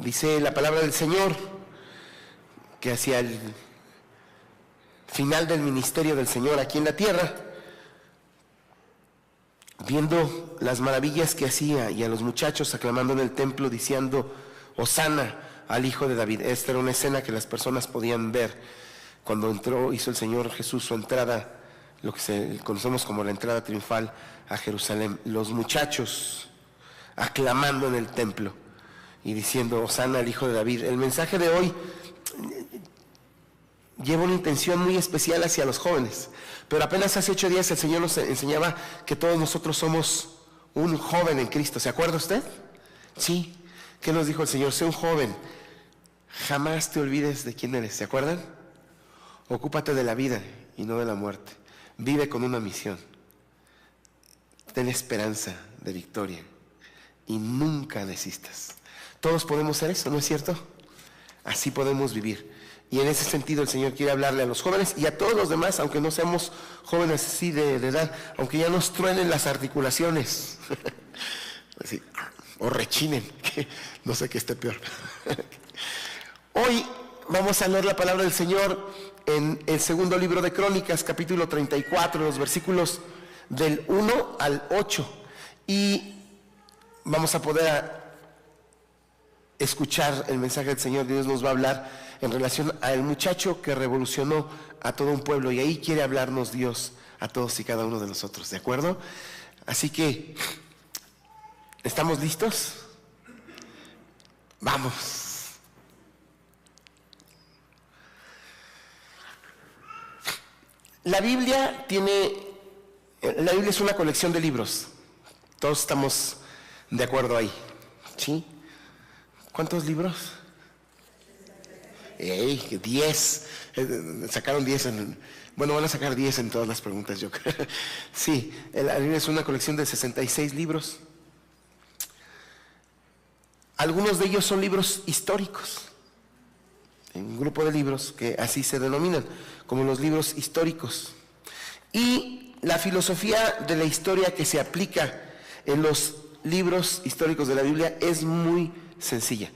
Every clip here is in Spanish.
Dice la palabra del Señor que hacia el final del ministerio del Señor aquí en la tierra, viendo las maravillas que hacía y a los muchachos aclamando en el templo diciendo Hosana al Hijo de David. Esta era una escena que las personas podían ver cuando hizo el Señor Jesús su entrada, lo que conocemos como la entrada triunfal a Jerusalén. Los muchachos aclamando en el templo y diciendo Hosana al Hijo de David. El mensaje de hoy lleva una intención muy especial hacia los jóvenes, pero apenas hace 8 días el Señor nos enseñaba que todos nosotros somos un joven en Cristo. ¿Se acuerda usted? Sí. ¿Qué nos dijo el Señor? Sé un joven, jamás te olvides de quién eres. ¿Se acuerdan? Ocúpate de la vida y no de la muerte. Vive con una misión. Ten esperanza de victoria y nunca desistas. Todos podemos ser eso, ¿no es cierto? Así podemos vivir. Y en ese sentido el Señor quiere hablarle a los jóvenes y a todos los demás, aunque no seamos jóvenes así de edad, aunque ya nos truenen las articulaciones así, o rechinen, que no sé qué esté peor. Hoy vamos a leer la palabra del Señor en el segundo libro de Crónicas, capítulo 34, los versículos del 1 al 8, y vamos a poder escuchar el mensaje del Señor. Dios nos va a hablar en relación al muchacho que revolucionó a todo un pueblo, y ahí quiere hablarnos Dios a todos y cada uno de nosotros, ¿de acuerdo? Así que, ¿estamos listos? Vamos. La Biblia es una colección de libros. Todos estamos de acuerdo ahí, ¿sí? ¿Cuántos libros? 10. Sacaron 10 van a sacar 10 en todas las preguntas, yo creo. Sí, la Biblia es una colección de 66 libros. Algunos de ellos son libros históricos. Un grupo de libros que así se denominan, como los libros históricos. Y la filosofía de la historia que se aplica en los libros históricos de la Biblia es muy sencilla.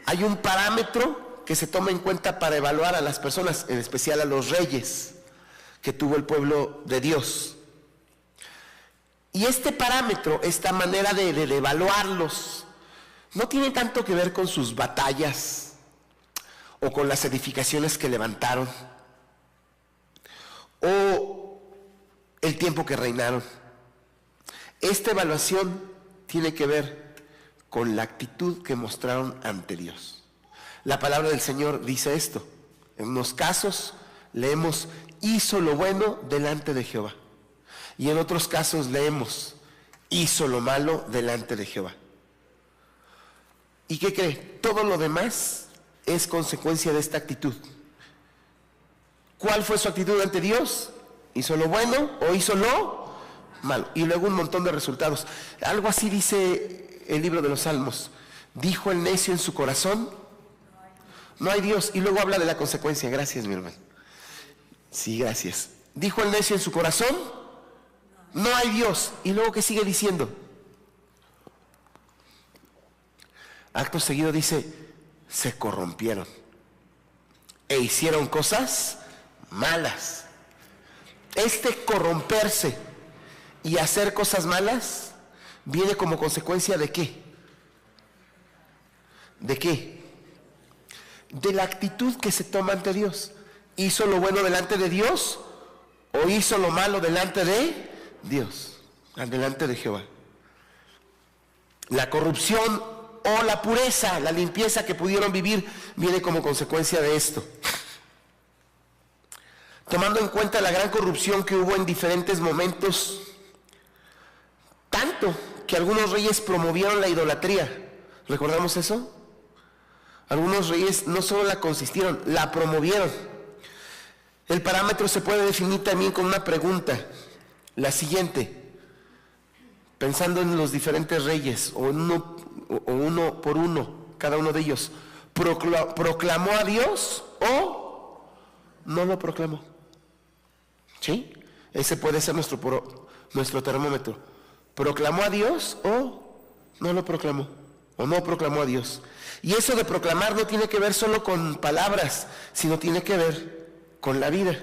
Hay un parámetro que se toma en cuenta para evaluar a las personas, en especial a los reyes que tuvo el pueblo de Dios. Y este parámetro, esta manera de evaluarlos, no tiene tanto que ver con sus batallas o con las edificaciones que levantaron o el tiempo que reinaron. Esta evaluación tiene que ver con la actitud que mostraron ante Dios. La palabra del Señor dice esto. En unos casos leemos, hizo lo bueno delante de Jehová. Y en otros casos leemos, hizo lo malo delante de Jehová. ¿Y qué cree? Todo lo demás es consecuencia de esta actitud. ¿Cuál fue su actitud ante Dios? ¿Hizo lo bueno o hizo lo malo? Y luego un montón de resultados. Algo así dice el libro de los Salmos. Dijo el necio en su corazón, no hay Dios. Y luego habla de la consecuencia. Gracias, mi hermano. Sí, gracias. Dijo el necio en su corazón, no hay Dios. Y luego, ¿qué sigue diciendo? Acto seguido dice, se corrompieron e hicieron cosas malas. Este corromperse y hacer cosas malas viene como consecuencia ¿de qué? ¿De qué? De la actitud que se toma ante Dios. ¿Hizo lo bueno delante de Dios o hizo lo malo delante de Dios? Delante de Jehová. La corrupción o la pureza, la limpieza que pudieron vivir viene como consecuencia de esto. Tomando en cuenta la gran corrupción que hubo en diferentes momentos, tanto que algunos reyes promovieron la idolatría. ¿Recordamos eso? Algunos reyes no solo la consistieron, la promovieron. El parámetro se puede definir también con una pregunta, la siguiente. Pensando en los diferentes reyes, o uno por uno, cada uno de ellos, ¿proclamó a Dios o no lo proclamó? ¿Sí? Ese puede ser nuestro termómetro. ¿Proclamó a Dios o no lo proclamó? o no proclamó a Dios. Y eso de proclamar no tiene que ver solo con palabras, sino tiene que ver con la vida.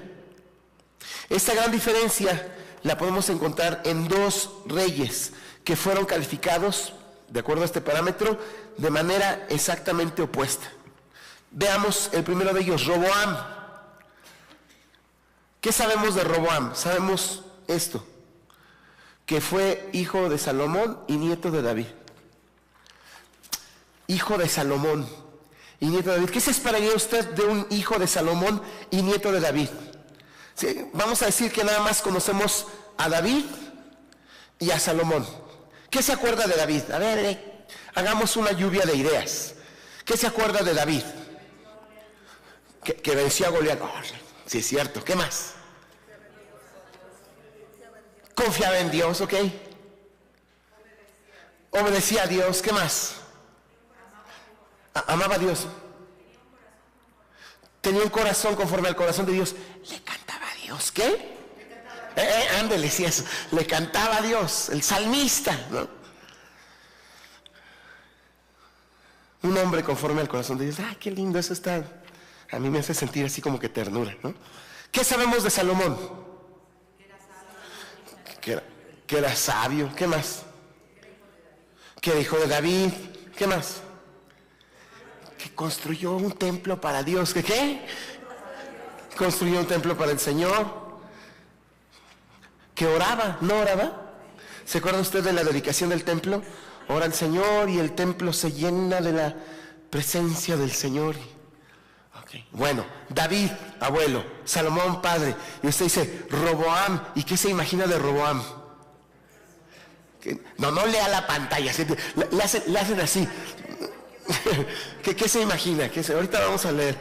Esta gran diferencia la podemos encontrar en dos reyes que fueron calificados, de acuerdo a este parámetro, de manera exactamente opuesta. Veamos el primero de ellos, Roboam. ¿Qué sabemos de Roboam? Sabemos esto, que fue hijo de Salomón y nieto de David. Hijo de Salomón y nieto de David. ¿Qué se esperaría usted de un hijo de Salomón y nieto de David? Sí, vamos a decir que nada más conocemos a David y a Salomón. ¿Qué se acuerda de David? A ver, hagamos una lluvia de ideas. ¿Qué se acuerda de David? Que venció a Goliat. Oh, sí, es cierto. ¿Qué más? Confiaba en Dios, ¿ok? Obedecía a Dios. ¿Qué más? Amaba a Dios. Tenía un corazón conforme al corazón de Dios. Le cantaba a Dios. ¿Qué? Ándele, sí, eso. Le cantaba a Dios. El salmista, ¿no? Un hombre conforme al corazón de Dios. ¡Ay, qué lindo! Eso está... A mí me hace sentir así como que ternura, ¿no? ¿Qué sabemos de Salomón? Que era sabio. ¿Qué más? Que era hijo de David. ¿Qué más? Que construyó un templo para Dios. ¿Qué? Construyó un templo para el Señor. Que oraba. ¿No oraba? ¿Se acuerda usted de la dedicación del templo? Ora al Señor y el templo se llena de la presencia del Señor. Okay. Bueno, David, abuelo, Salomón, padre. Y usted dice, Roboam. ¿Y qué se imagina de Roboam? No lea la pantalla. Le hacen así. ¿Qué se imagina? Ahorita vamos a leer.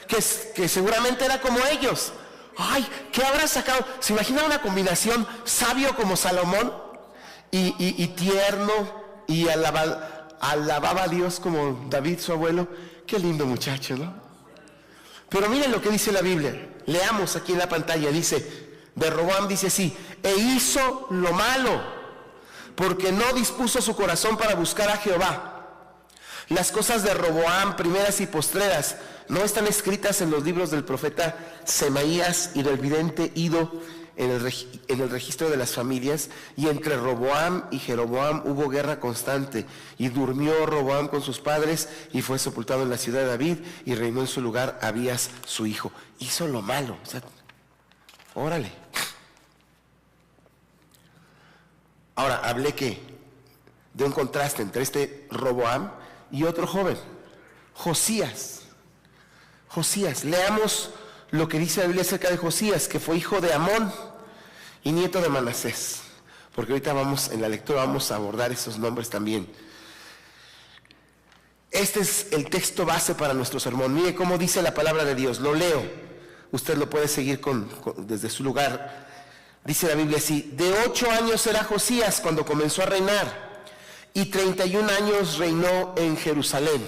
Que seguramente era como ellos. Ay, ¿qué habrá sacado? ¿Se imagina una combinación sabio como Salomón y tierno y alababa a Dios como David, su abuelo? Qué lindo muchacho, ¿no? Pero miren lo que dice la Biblia. Leamos aquí en la pantalla. Dice, de Roboam dice así: e hizo lo malo, porque no dispuso su corazón para buscar a Jehová. Las cosas de Roboam, primeras y postreras, no están escritas en los libros del profeta Semaías y del vidente Ido en el registro de las familias. Y entre Roboam y Jeroboam hubo guerra constante, y durmió Roboam con sus padres y fue sepultado en la ciudad de David, y reinó en su lugar Abías su hijo. Hizo lo malo, o sea, órale. Ahora hablé de un contraste entre este Roboam y otro joven, Josías. Leamos lo que dice la Biblia acerca de Josías, que fue hijo de Amón y nieto de Manasés, porque ahorita en la lectura vamos a abordar esos nombres también. Este es el texto base para nuestro sermón. Mire cómo dice la palabra de Dios, lo leo, usted lo puede seguir desde su lugar. Dice la Biblia así: de 8 años era Josías cuando comenzó a reinar, y 31 años reinó en Jerusalén.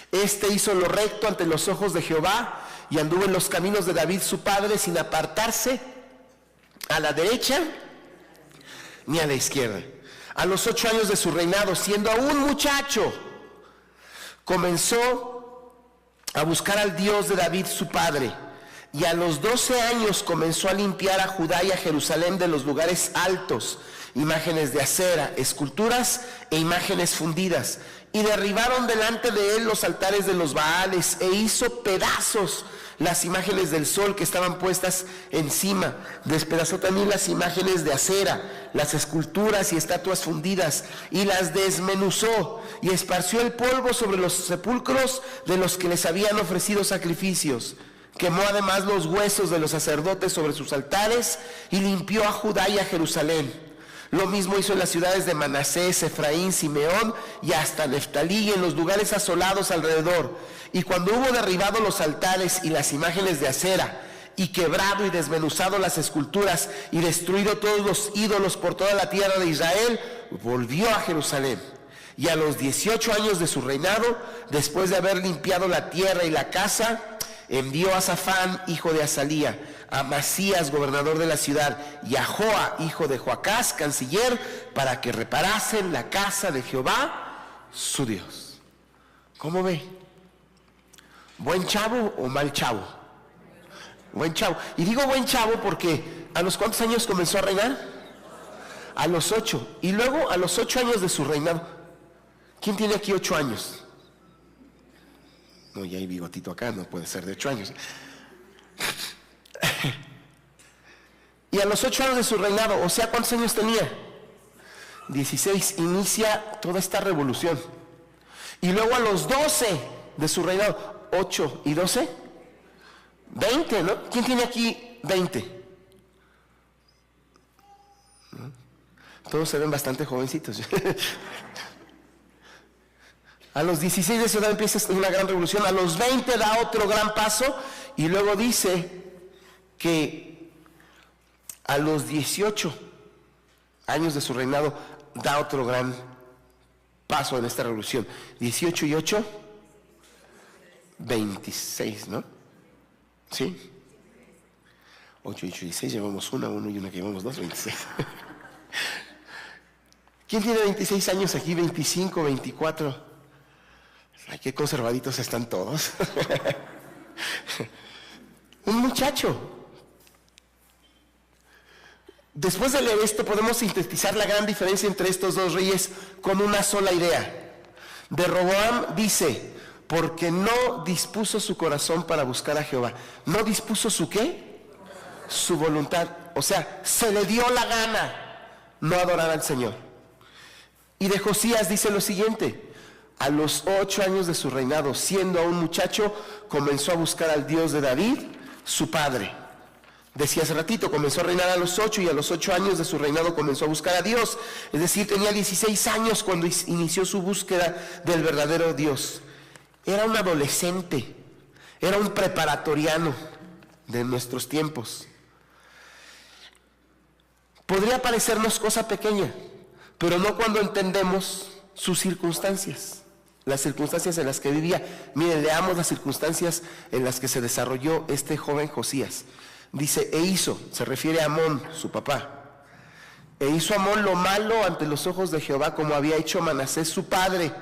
Este hizo lo recto ante los ojos de Jehová, y anduvo en los caminos de David su padre, sin apartarse a la derecha ni a la izquierda. A los 8 años de su reinado, siendo aún muchacho, comenzó a buscar al Dios de David su padre, y a los 12 años comenzó a limpiar a Judá y a Jerusalén de los lugares altos, imágenes de acera, esculturas e imágenes fundidas, y derribaron delante de él los altares de los Baales, e hizo pedazos las imágenes del sol que estaban puestas encima. Despedazó también las imágenes de acera, las esculturas y estatuas fundidas, y las desmenuzó, y esparció el polvo sobre los sepulcros de los que les habían ofrecido sacrificios. Quemó además los huesos de los sacerdotes sobre sus altares, y limpió a Judá y a Jerusalén. Lo mismo hizo en las ciudades de Manasés, Efraín, Simeón y hasta Neftalí, y en los lugares asolados alrededor. Y cuando hubo derribado los altares y las imágenes de acera, y quebrado y desmenuzado las esculturas, y destruido todos los ídolos por toda la tierra de Israel, volvió a Jerusalén. Y a los 18 años de su reinado, después de haber limpiado la tierra y la casa, envió a Safán, hijo de Azalía, a Masías, gobernador de la ciudad, y a Joa, hijo de Joacás, canciller, para que reparasen la casa de Jehová su Dios. ¿Cómo ve? ¿Buen chavo o mal chavo? Buen chavo. Y digo buen chavo porque ¿a los cuántos años comenzó a reinar? A los 8. Y luego a los 8 años de su reinado. ¿Quién tiene aquí 8 años? No, ya hay bigotito acá, no puede ser de 8 años. Y a los 8 años de su reinado, o sea, ¿cuántos años tenía? 16, inicia toda esta revolución. Y luego a los 12 de su reinado, 8 y 12, 20, ¿no? ¿Quién tiene aquí 20? ¿No? Todos se ven bastante jovencitos. A los 16 de su edad empieza una gran revolución, a los 20 da otro gran paso y luego dice que a los 18 años de su reinado da otro gran paso en esta revolución. 18 y 8, 26, ¿no? ¿Sí? 8 y 8 y 16, llevamos uno y una que llevamos 2, 26. ¿Quién tiene 26 años aquí? 25, 24. Ay, qué conservaditos están todos. Un muchacho. Después de leer esto podemos sintetizar la gran diferencia entre estos dos reyes con una sola idea. De Roboam dice, porque no dispuso su corazón para buscar a Jehová. ¿No dispuso su qué? Su voluntad. O sea, se le dio la gana no adorar al Señor. Y de Josías dice lo siguiente. A los 8 años de su reinado, siendo aún muchacho, comenzó a buscar al Dios de David, su padre. Decía hace ratito, comenzó a reinar a los 8 y a los 8 años de su reinado comenzó a buscar a Dios. Es decir, tenía 16 años cuando inició su búsqueda del verdadero Dios. Era un adolescente, era un preparatoriano de nuestros tiempos. Podría parecernos cosa pequeña, pero no cuando entendemos sus circunstancias. Las circunstancias en las que vivía. Miren, leamos las circunstancias en las que se desarrolló este joven Josías. Dice, e hizo, se refiere a Amón, su papá. E hizo Amón lo malo ante los ojos de Jehová, como había hecho Manasés su padre,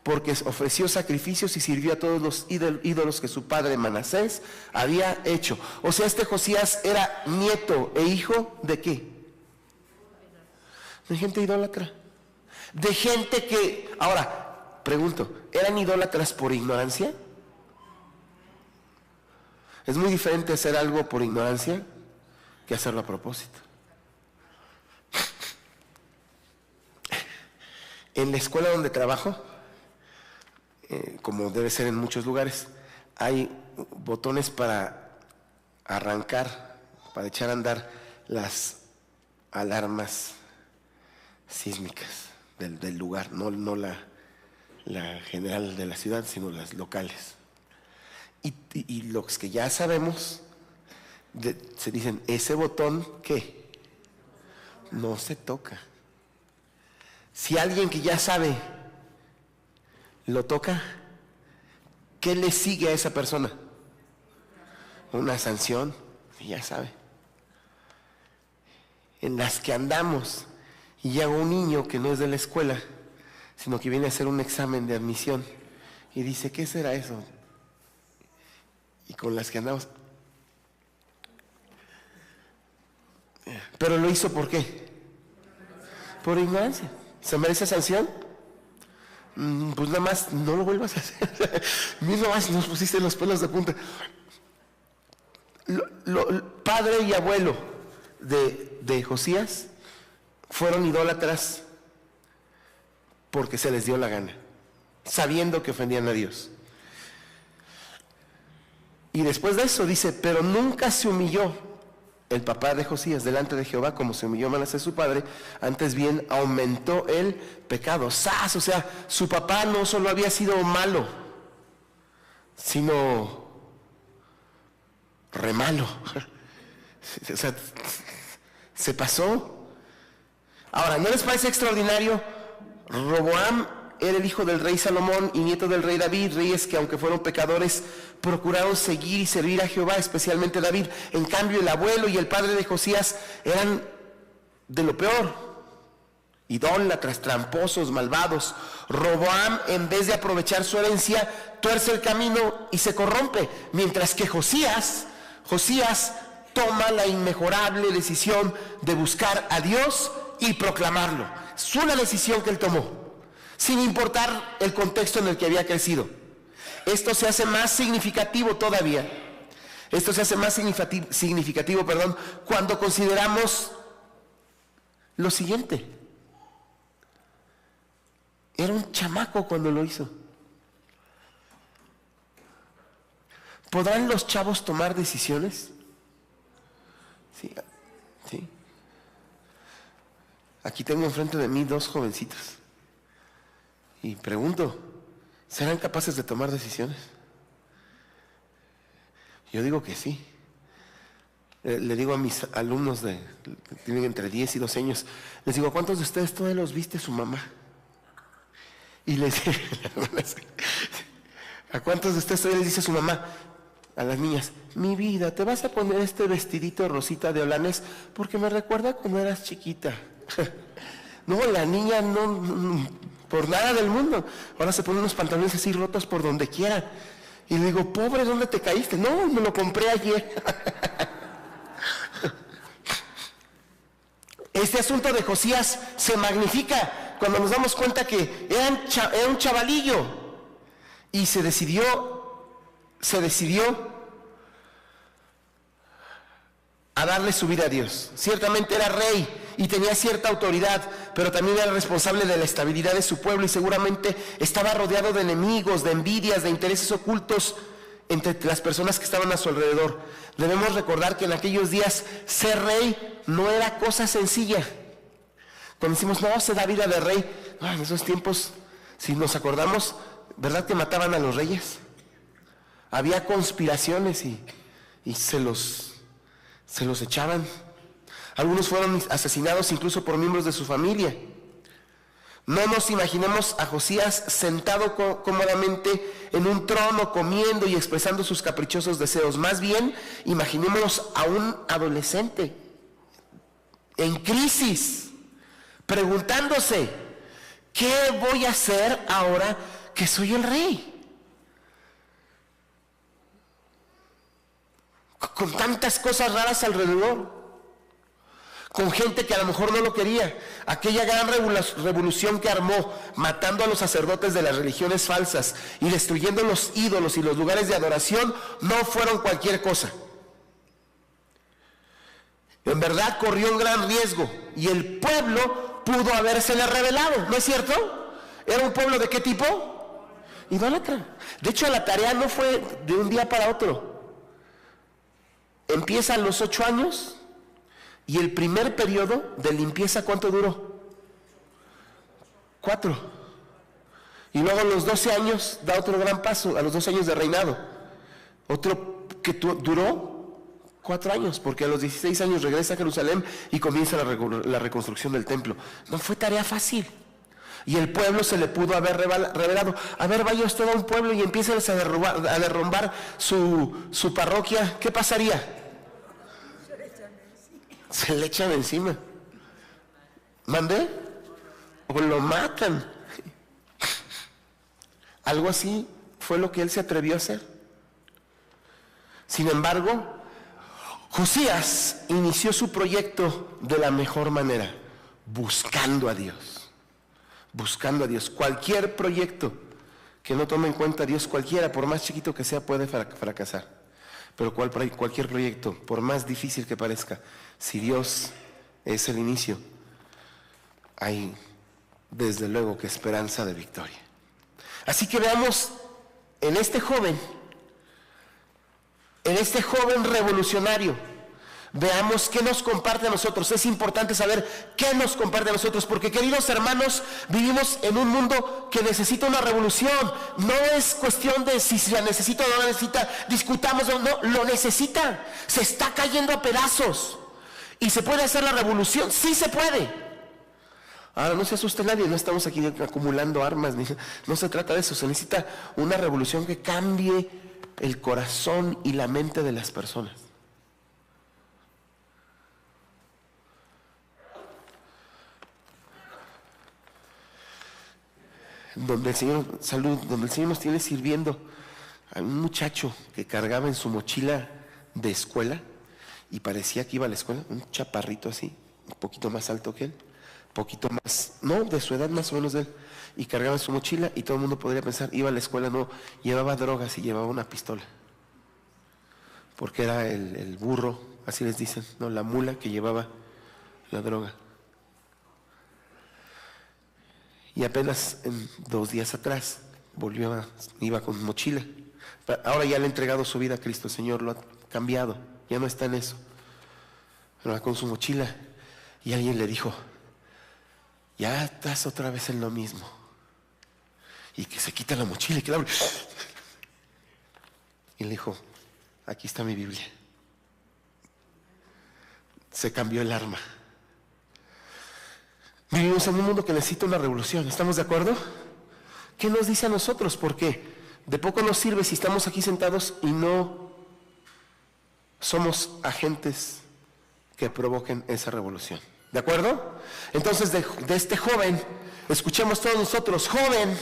porque ofreció sacrificios y sirvió a todos los ídolos que su padre Manasés había hecho. O sea, este Josías era nieto e hijo ¿de qué? De gente idólatra. De gente que, ahora, pregunto, ¿eran idólatras por ignorancia? Es muy diferente hacer algo por ignorancia que hacerlo a propósito. En la escuela donde trabajo, como debe ser en muchos lugares, hay botones para arrancar, para echar a andar las alarmas sísmicas del lugar, no la general de la ciudad, sino las locales. Y los que ya sabemos, se dicen, ese botón, ¿qué? No se toca. Si alguien que ya sabe lo toca, ¿qué le sigue a esa persona? Una sanción, ya sabe. En las que andamos, y llega un niño que no es de la escuela, sino que viene a hacer un examen de admisión y dice, ¿qué será eso? Y con las que andamos. Pero lo hizo ¿por qué? Por ignorancia. ¿Se merece sanción? Pues nada más no lo vuelvas a hacer. Mira, más nos pusiste los pelos de punta. Padre y abuelo de Josías fueron idólatras porque se les dio la gana, sabiendo que ofendían a Dios. Y después de eso dice, pero nunca se humilló el papá de Josías delante de Jehová como se humilló Manasés su padre, antes bien aumentó el pecado. ¡Sas! O sea, su papá no solo había sido malo, sino re malo. O sea, se pasó. Ahora, ¿no les parece extraordinario? Roboam era el hijo del rey Salomón y nieto del rey David, reyes que aunque fueron pecadores, procuraron seguir y servir a Jehová, especialmente David. En cambio, el abuelo y el padre de Josías eran de lo peor. idólatras, tramposos, malvados. Roboam, en vez de aprovechar su herencia, tuerce el camino y se corrompe, mientras que Josías toma la inmejorable decisión de buscar a Dios y proclamarlo. Es una decisión que él tomó, sin importar el contexto en el que había crecido. Esto se hace más significativo todavía. Esto se hace más significativo, cuando consideramos lo siguiente. Era un chamaco cuando lo hizo. ¿Podrán los chavos tomar decisiones? Sí, sí. Aquí tengo enfrente de mí 2 jovencitos. Y pregunto, ¿serán capaces de tomar decisiones? Yo digo que sí. Le digo a mis alumnos que tienen entre 10 y 12 años, les digo, ¿cuántos de ustedes todavía los viste su mamá? Y les ¿a cuántos de ustedes todavía les dice su mamá? A las niñas, mi vida, ¿te vas a poner este vestidito rosita de holanes? Porque me recuerda cuando eras chiquita. No, la niña no, por nada del mundo. Ahora se ponen unos pantalones así rotos por donde quiera. Y le digo, pobre, ¿dónde te caíste? No, me lo compré ayer. Este asunto de Josías se magnifica cuando nos damos cuenta que era un chavalillo y se decidió a darle su vida a Dios. Ciertamente era rey y tenía cierta autoridad, pero también era responsable de la estabilidad de su pueblo y seguramente estaba rodeado de enemigos, de envidias, de intereses ocultos entre las personas que estaban a su alrededor. Debemos recordar que en aquellos días ser rey no era cosa sencilla. Cuando decimos, no, se da vida de rey, en esos tiempos, si nos acordamos, ¿verdad que mataban a los reyes? Había conspiraciones y se los echaban. Algunos fueron asesinados incluso por miembros de su familia. No nos imaginemos a Josías sentado cómodamente en un trono, comiendo y expresando sus caprichosos deseos. Más bien, imaginémonos a un adolescente en crisis, preguntándose, ¿qué voy a hacer ahora que soy el rey? Con tantas cosas raras alrededor, con gente que a lo mejor no lo quería. Aquella gran revolución que armó, matando a los sacerdotes de las religiones falsas y destruyendo los ídolos y los lugares de adoración, no fueron cualquier cosa. En verdad corrió un gran riesgo y el pueblo pudo habérsele revelado, ¿no es cierto? ¿Era un pueblo de qué tipo? Idólatra. De hecho, la tarea no fue de un día para otro. Empieza a los 8 años y el primer periodo de limpieza, ¿cuánto duró? 4. Y luego a los 12 años da otro gran paso, a los 12 años de reinado. Otro que duró 4 años, porque a los 16 años regresa a Jerusalén y comienza la reconstrucción del templo. No fue tarea fácil. Y el pueblo se le pudo haber revelado. A ver, vaya usted a un pueblo y empieza a derrumbar su parroquia. ¿Qué pasaría? Se le echan encima. ¿Mandé? O lo matan. Algo así fue lo que él se atrevió a hacer. Sin embargo, Josías inició su proyecto de la mejor manera, buscando a Dios. Buscando a Dios. Cualquier proyecto que no tome en cuenta a Dios, cualquiera, por más chiquito que sea, puede fracasar. Pero cualquier proyecto, por más difícil que parezca, si Dios es el inicio, hay desde luego que esperanza de victoria. Así que veamos en este joven revolucionario, veamos qué nos comparte a nosotros. Es importante saber qué nos comparte a nosotros, porque, queridos hermanos, vivimos en un mundo que necesita una revolución. No es cuestión de si la necesita o no la necesita, discutamos o no, lo necesita. Se está cayendo a pedazos. ¿Y se puede hacer la revolución? Sí se puede. Ahora, no se asuste nadie, no estamos aquí acumulando armas, no se trata de eso. Se necesita una revolución que cambie el corazón y la mente de las personas. donde el Señor nos tiene sirviendo. Hay un muchacho que cargaba en su mochila de escuela y parecía que iba a la escuela, un chaparrito así, un poquito más alto que él, poquito más, no, de su edad más o menos de él, y cargaba en su mochila y todo el mundo podría pensar, iba a la escuela, no, llevaba drogas y llevaba una pistola, porque era el burro, así les dicen, no, la mula que llevaba la droga. Y apenas en 2 días atrás iba con mochila. Ahora ya le ha entregado su vida a Cristo, el Señor lo ha cambiado, ya no está en eso. Pero va con su mochila y alguien le dijo, ya estás otra vez en lo mismo. Y que se quita la mochila y que la abre. Y le dijo, aquí está mi Biblia. Se cambió el arma. Vivimos en un mundo que necesita una revolución, ¿estamos de acuerdo? ¿Qué nos dice a nosotros? Porque de poco nos sirve si estamos aquí sentados y no somos agentes que provoquen esa revolución. ¿De acuerdo? Entonces de este joven, escuchemos todos nosotros, jóvenes,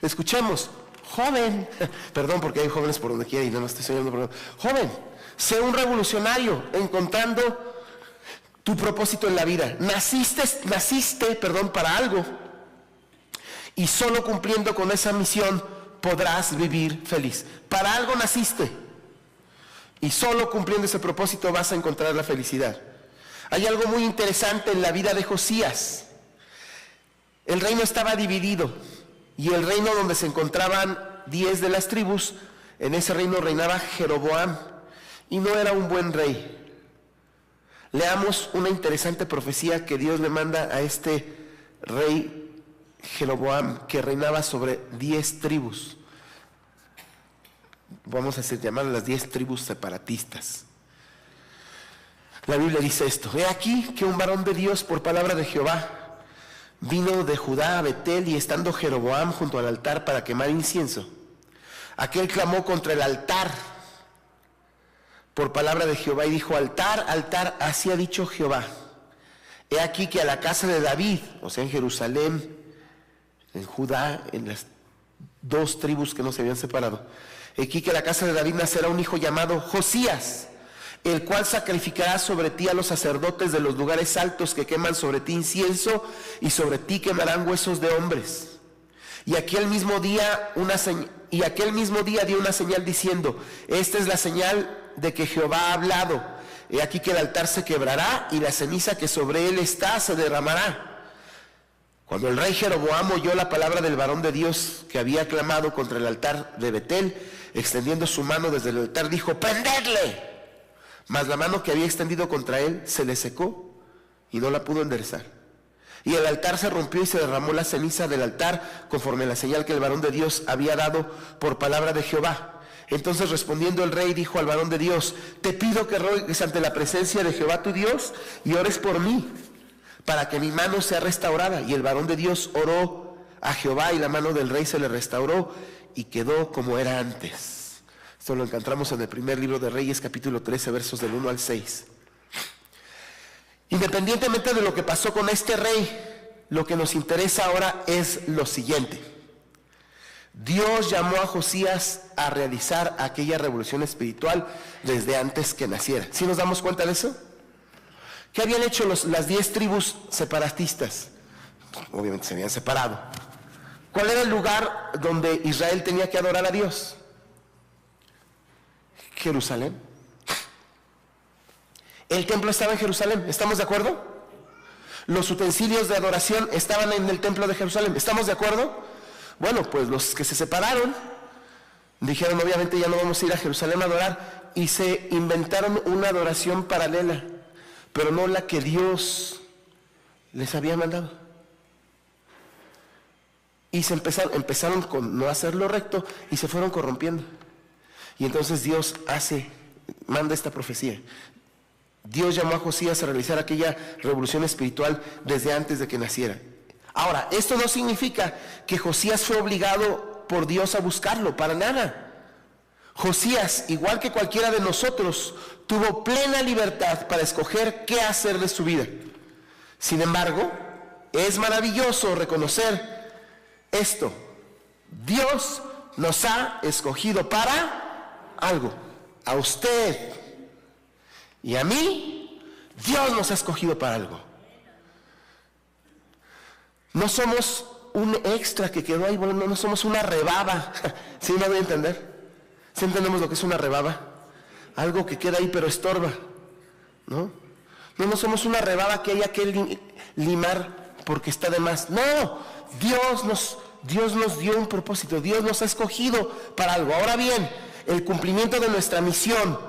escuchemos, joven, perdón porque hay jóvenes por donde quiera y no estoy soñando, perdón. Joven, sé un revolucionario encontrando tu propósito en la vida. Naciste para algo, y solo cumpliendo con esa misión podrás vivir feliz. Para algo naciste, y solo cumpliendo ese propósito vas a encontrar la felicidad. Hay algo muy interesante en la vida de Josías. El reino estaba dividido, y el reino donde se encontraban 10 de las tribus, en ese reino reinaba Jeroboam, y no era un buen rey. Leamos una interesante profecía que Dios le manda a este rey Jeroboam, que reinaba sobre 10 tribus. Vamos a llamar las 10 tribus separatistas. La Biblia dice esto: he aquí que un varón de Dios por palabra de Jehová vino de Judá a Betel, y estando Jeroboam junto al altar para quemar incienso, aquel clamó contra el altar por palabra de Jehová y dijo: altar, altar, así ha dicho Jehová, he aquí que a la casa de David, o sea en Jerusalén, en Judá, en las 2 tribus que no se habían separado, he aquí que a la casa de David nacerá un hijo llamado Josías, el cual sacrificará sobre ti a los sacerdotes de los lugares altos que queman sobre ti incienso, y sobre ti quemarán huesos de hombres. Y aquel mismo día dio una señal diciendo: esta es la señal de que Jehová ha hablado. He aquí que el altar se quebrará, y la ceniza que sobre él está se derramará. Cuando el rey Jeroboam oyó la palabra del varón de Dios que había clamado contra el altar de Betel, extendiendo su mano desde el altar, dijo: ¡prendedle! Mas la mano que había extendido contra él se le secó y no la pudo enderezar. Y el altar se rompió y se derramó la ceniza del altar, conforme a la señal que el varón de Dios había dado por palabra de Jehová. Entonces respondiendo el rey dijo al varón de Dios: te pido que ruegues ante la presencia de Jehová tu Dios y ores por mí, para que mi mano sea restaurada. Y el varón de Dios oró a Jehová, y la mano del rey se le restauró y quedó como era antes. Esto lo encontramos en el primer libro de Reyes, capítulo 13, versos del 1 al 6. Independientemente de lo que pasó con este rey, lo que nos interesa ahora es lo siguiente: Dios llamó a Josías a realizar aquella revolución espiritual desde antes que naciera. ¿Sí nos damos cuenta de eso? ¿Qué habían hecho las 10 tribus separatistas? Obviamente se habían separado. ¿Cuál era el lugar donde Israel tenía que adorar a Dios? Jerusalén. El templo estaba en Jerusalén, ¿estamos de acuerdo? Los utensilios de adoración estaban en el templo de Jerusalén, ¿estamos de acuerdo? Bueno, pues los que se separaron dijeron: obviamente ya no vamos a ir a Jerusalén a adorar, y se inventaron una adoración paralela, pero no la que Dios les había mandado. Y empezaron con no hacer lo recto y se fueron corrompiendo. Y entonces Dios manda esta profecía. Dios llamó a Josías a realizar aquella revolución espiritual desde antes de que naciera. Ahora, esto no significa que Josías fue obligado por Dios a buscarlo, para nada. Josías, igual que cualquiera de nosotros, tuvo plena libertad para escoger qué hacer de su vida. Sin embargo, es maravilloso reconocer esto. Dios nos ha escogido para algo. A usted y a mí, Dios nos ha escogido para algo. No somos un extra que quedó ahí, no somos una rebaba. ¿Sí me voy a entender? ¿Sí entendemos lo que es una rebaba? Algo que queda ahí pero estorba, ¿no? No somos una rebaba que haya que limar porque está de más. No, Dios nos dio un propósito, Dios nos ha escogido para algo. Ahora bien, el cumplimiento de nuestra misión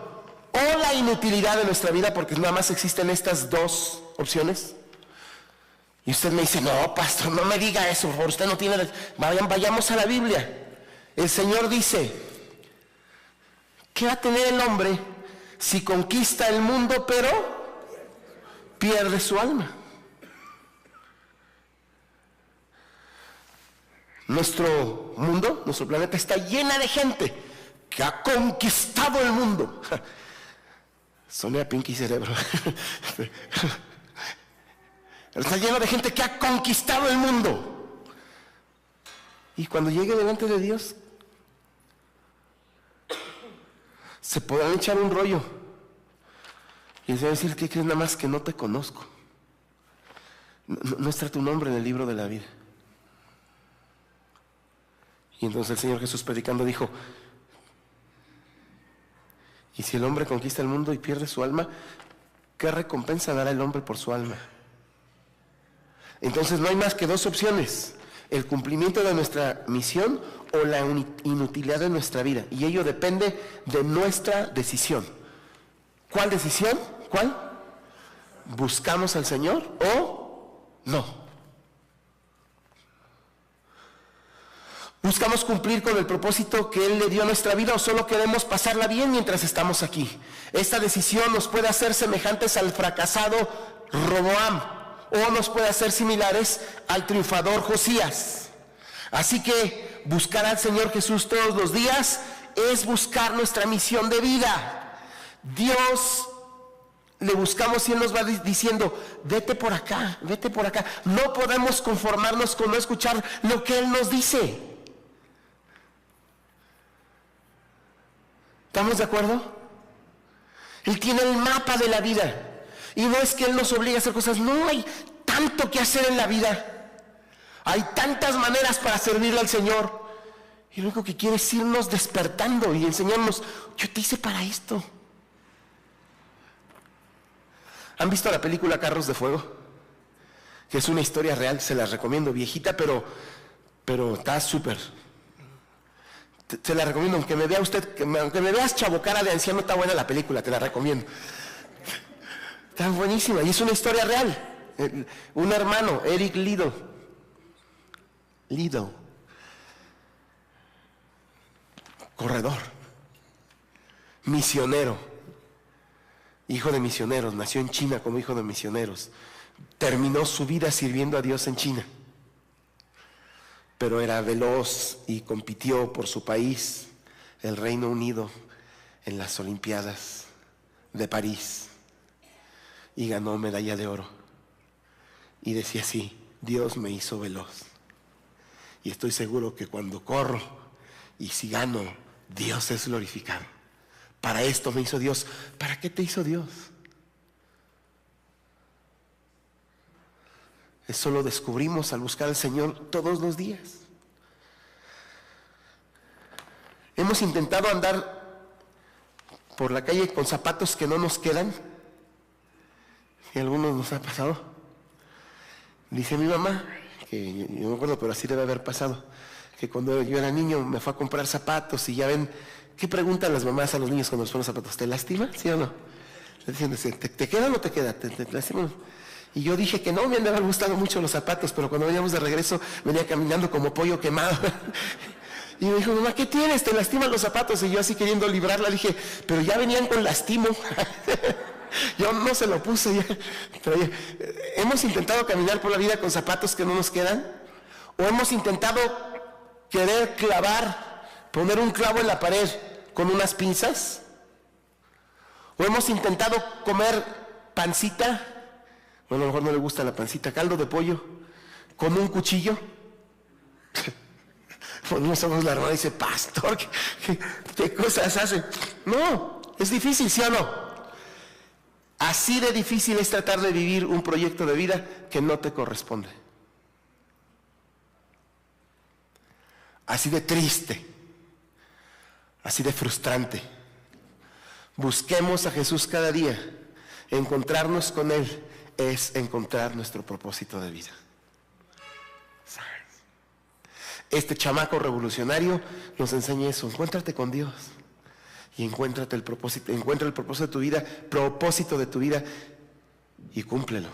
o la inutilidad de nuestra vida, porque nada más existen estas dos opciones. Y usted me dice, no, pastor, no me diga eso, por favor, usted no tiene... Vayamos a la Biblia. El Señor dice, ¿qué va a tener el hombre si conquista el mundo pero pierde su alma? Nuestro mundo, nuestro planeta está llena de gente que ha conquistado el mundo. Soné a Pinky Cerebro. Está lleno de gente que ha conquistado el mundo. Y cuando llegue delante de Dios, se podrán echar un rollo. Y les voy a decir, ¿qué crees? Nada más que no te conozco. No está tu nombre en el libro de la vida. Y entonces el Señor Jesús predicando dijo, y si el hombre conquista el mundo y pierde su alma, ¿qué recompensa dará el hombre por su alma? Entonces no hay más que dos opciones: el cumplimiento de nuestra misión o la inutilidad de nuestra vida. Y ello depende de nuestra decisión. ¿Cuál decisión? ¿Cuál? ¿Buscamos al Señor o no? ¿Buscamos cumplir con el propósito que Él le dio a nuestra vida o solo queremos pasarla bien mientras estamos aquí? Esta decisión nos puede hacer semejantes al fracasado Roboam o nos puede hacer similares al triunfador Josías. Así que buscar al Señor Jesús todos los días es buscar nuestra misión de vida. Dios le buscamos y Él nos va diciendo, vete por acá, vete por acá. No podemos conformarnos con no escuchar lo que Él nos dice. ¿Estamos de acuerdo? Él tiene el mapa de la vida. Y no es que Él nos obligue a hacer cosas. No hay tanto que hacer en la vida. Hay tantas maneras para servirle al Señor. Y lo único que quiere es irnos despertando y enseñarnos, yo te hice para esto. ¿Han visto la película Carros de Fuego? Que es una historia real, se las recomiendo, viejita, pero está súper. Te la recomiendo, aunque me vea usted, aunque me veas chavo cara de anciano, está buena la película, te la recomiendo. Está buenísima y es una historia real. Un hermano, Eric Liddell, corredor, misionero, hijo de misioneros, nació en China como hijo de misioneros, terminó su vida sirviendo a Dios en China, pero era veloz y compitió por su país, el Reino Unido, en las Olimpiadas de París y ganó medalla de oro. Y decía así, Dios me hizo veloz. Y estoy seguro que cuando corro y si gano, Dios es glorificado. Para esto me hizo Dios. ¿Para qué te hizo Dios? Eso lo descubrimos al buscar al Señor todos los días. Hemos intentado andar por la calle con zapatos que no nos quedan. Y a algunos nos ha pasado. Dice mi mamá, que yo no me acuerdo, pero así debe haber pasado, que cuando yo era niño me fue a comprar zapatos y ya ven, ¿qué preguntan las mamás a los niños cuando les ponen zapatos? ¿Te lastima? ¿Sí o no? Le dicen, ¿te queda o no te queda? ¿Te lastima? Y yo dije que no, me han de haber gustado mucho los zapatos, pero cuando veníamos de regreso venía caminando como pollo quemado. Y me dijo, mamá, ¿qué tienes? ¿Te lastiman los zapatos? Y yo así queriendo librarla dije, pero ya venían con lastimo. Yo no se lo puse ya. Pero hemos intentado caminar por la vida con zapatos que no nos quedan, o hemos intentado querer poner un clavo en la pared con unas pinzas, o hemos intentado comer pancita, bueno, a lo mejor no le gusta la pancita, caldo de pollo, con un cuchillo. Ponemos ojos la hermana y dice, pastor, ¿qué cosas hace? No, es difícil, ¿sí o no? Así de difícil es tratar de vivir un proyecto de vida que no te corresponde. Así de triste, así de frustrante. Busquemos a Jesús cada día. Encontrarnos con Él es encontrar nuestro propósito de vida. Este chamaco revolucionario nos enseña eso. Encuéntrate con Dios y encuentra el propósito de tu vida y cúmplelo.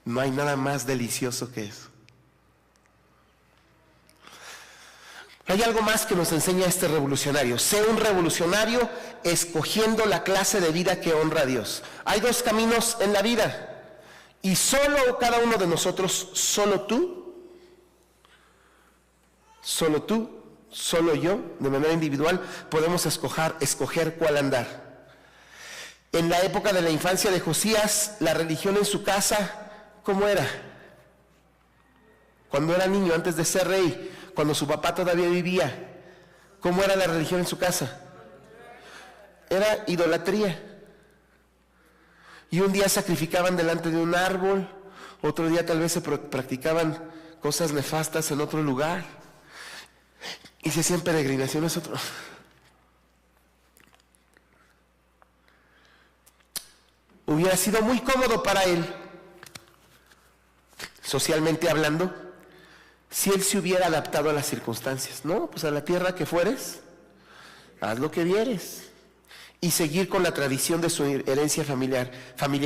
No hay nada más delicioso que eso. Hay algo más que nos enseña este revolucionario. Sé un revolucionario escogiendo la clase de vida que honra a Dios. Hay dos caminos en la vida y solo cada uno de nosotros, solo tú, solo yo, de manera individual, podemos escoger cuál andar. En la época de la infancia de Josías, la religión en su casa, ¿cómo era? Cuando era niño, antes de ser rey, cuando su papá todavía vivía, ¿cómo era la religión en su casa? Era idolatría. Y un día sacrificaban delante de un árbol, otro día tal vez se practicaban cosas nefastas en otro lugar. Y se hacían peregrinaciones otro. Hubiera sido muy cómodo para él, socialmente hablando, si él se hubiera adaptado a las circunstancias. No, pues a la tierra que fueres, haz lo que vieres. Y seguir con la tradición de su herencia familiar.